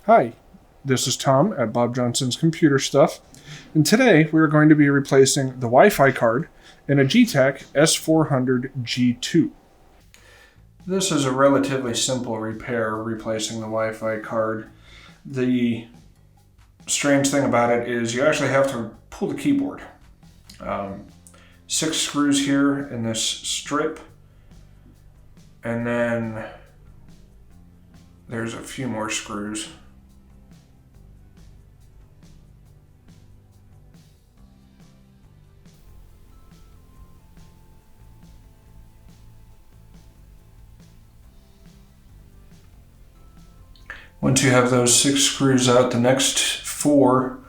Hi, this is Tom at Bob Johnson's Computer Stuff, and today we're going to be replacing the Wi-Fi card in a Getac S400-G2. This is a relatively simple repair, replacing the Wi-Fi card. The strange thing about it is you actually have to pull the keyboard. 6 screws here in this strip, and then there's a few more screws. Once you have those 6 screws out, the next 4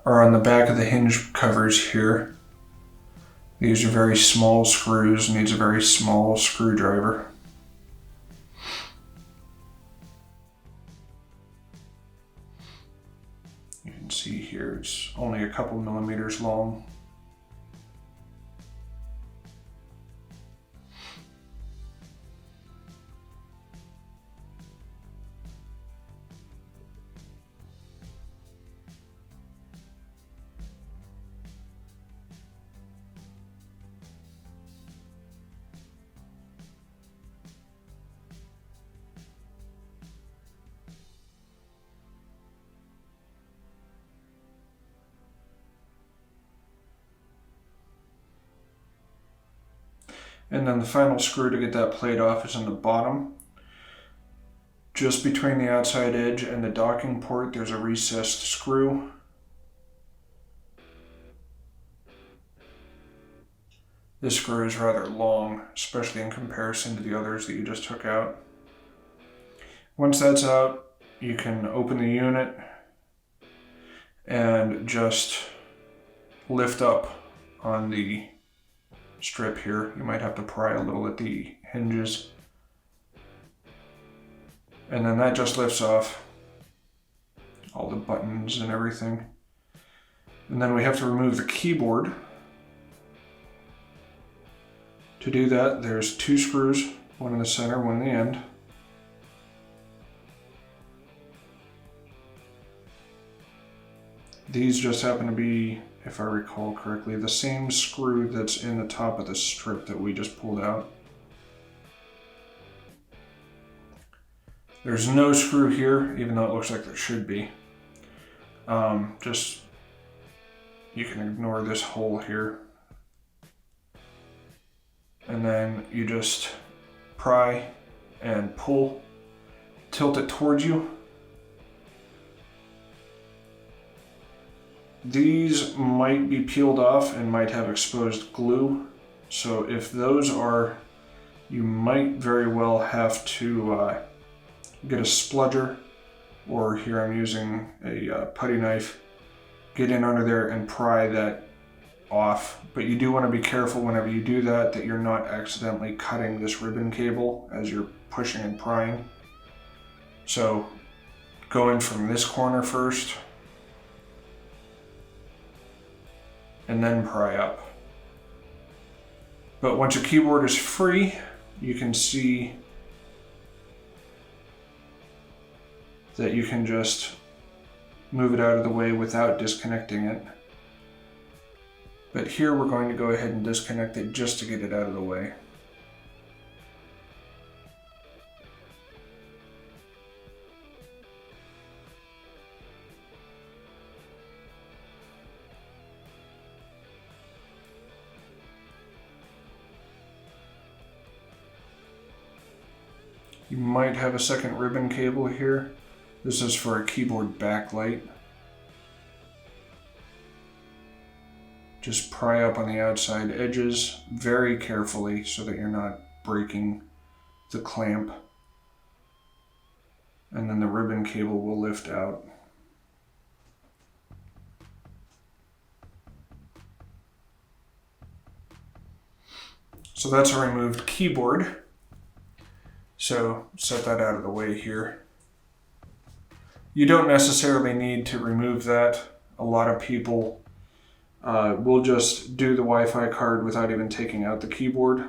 are on the back of the hinge covers here. These are very small screws, needs a very small screwdriver. You can see here it's only a couple millimeters long. And then the final screw to get that plate off is in the bottom. Just between the outside edge and the docking port, there's a recessed screw. This screw is rather long, especially in comparison to the others that you just took out. Once that's out, you can open the unit and just lift up on the strip here. You might have to pry a little at the hinges. And then that just lifts off all the buttons and everything. And then we have to remove the keyboard. To do that, there's 2 screws, one in the center, one in the end. These just happen to be, if I recall correctly, the same screw that's in the top of the strip that we just pulled out. There's no screw here, even though it looks like there should be. You can ignore this hole here. And then you just pry and pull, tilt it towards you. These might be peeled off and might have exposed glue. So if those are, you might very well have to get a spludger, or here I'm using a putty knife, get in under there and pry that off. But you do want to be careful whenever you do that, that you're not accidentally cutting this ribbon cable as you're pushing and prying. So go in from this corner first, and then pry up. But once your keyboard is free, you can see that you can just move it out of the way without disconnecting it. But here we're going to go ahead and disconnect it just to get it out of the way. You might have a second ribbon cable here. This is for a keyboard backlight. Just pry up on the outside edges very carefully so that you're not breaking the clamp. And then the ribbon cable will lift out. So that's a removed keyboard. So set that out of the way here. You don't necessarily need to remove that. A lot of people will just do the Wi-Fi card without even taking out the keyboard.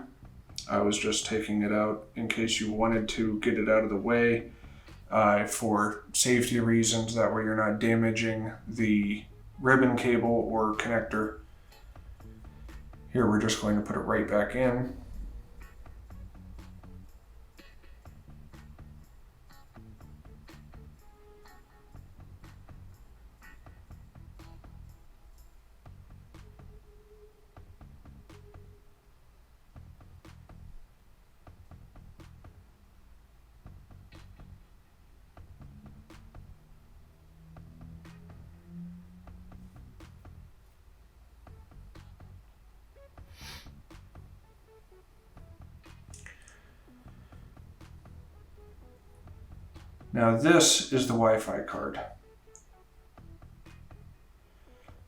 I was just taking it out in case you wanted to get it out of the way for safety reasons. That way you're not damaging the ribbon cable or connector. Here we're just going to put it right back in. Now this is the Wi-Fi card.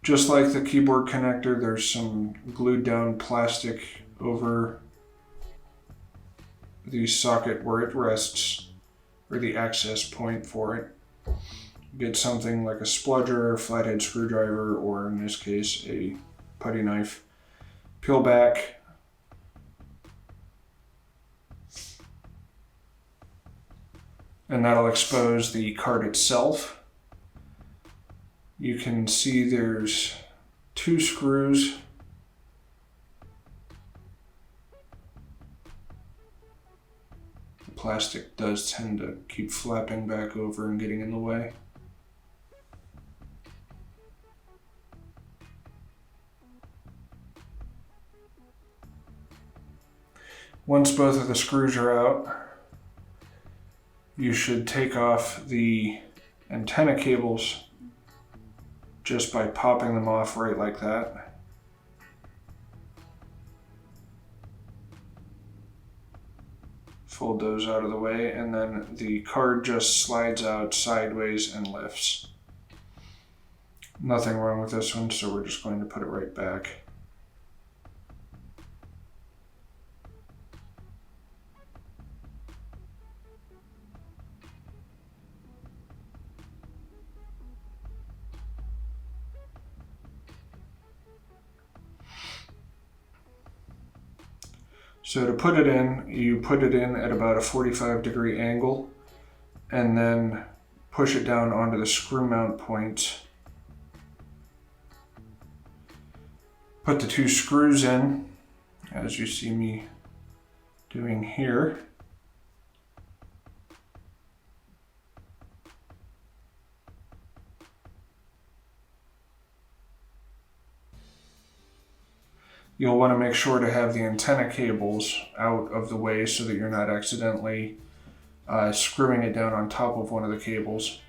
Just like the keyboard connector, there's some glued down plastic over the socket where it rests, or the access point for it. Get something like a spludger, flathead screwdriver, or in this case, a putty knife. Peel back. And that'll expose the card itself. You can see there's 2 screws. The plastic does tend to keep flapping back over and getting in the way. Once both of the screws are out, you should take off the antenna cables just by popping them off right like that. Fold those out of the way, and then the card just slides out sideways and lifts. Nothing wrong with this one, so we're just going to put it right back. So to put it in, you put it in at about a 45-degree angle and then push it down onto the screw mount point. Put the 2 screws in, as you see me doing here. You'll want to make sure to have the antenna cables out of the way so that you're not accidentally screwing it down on top of one of the cables.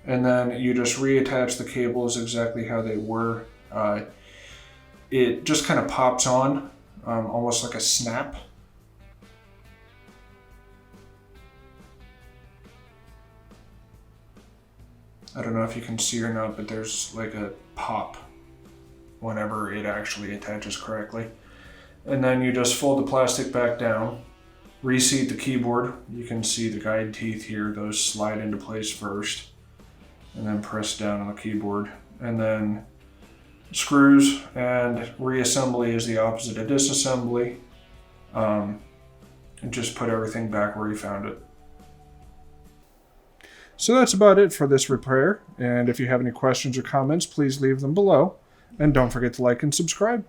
And then you just reattach the cables exactly how they were. It just kind of pops on, almost like a snap. I don't know if you can see or not, but there's like a pop whenever it actually attaches correctly. And then you just fold the plastic back down, reseat the keyboard. You can see the guide teeth here, those slide into place first, and then press down on the keyboard. And then screws, and reassembly is the opposite of disassembly. And just put everything back where you found it. So that's about it for this repair, and if you have any questions or comments, please leave them below. And don't forget to like and subscribe.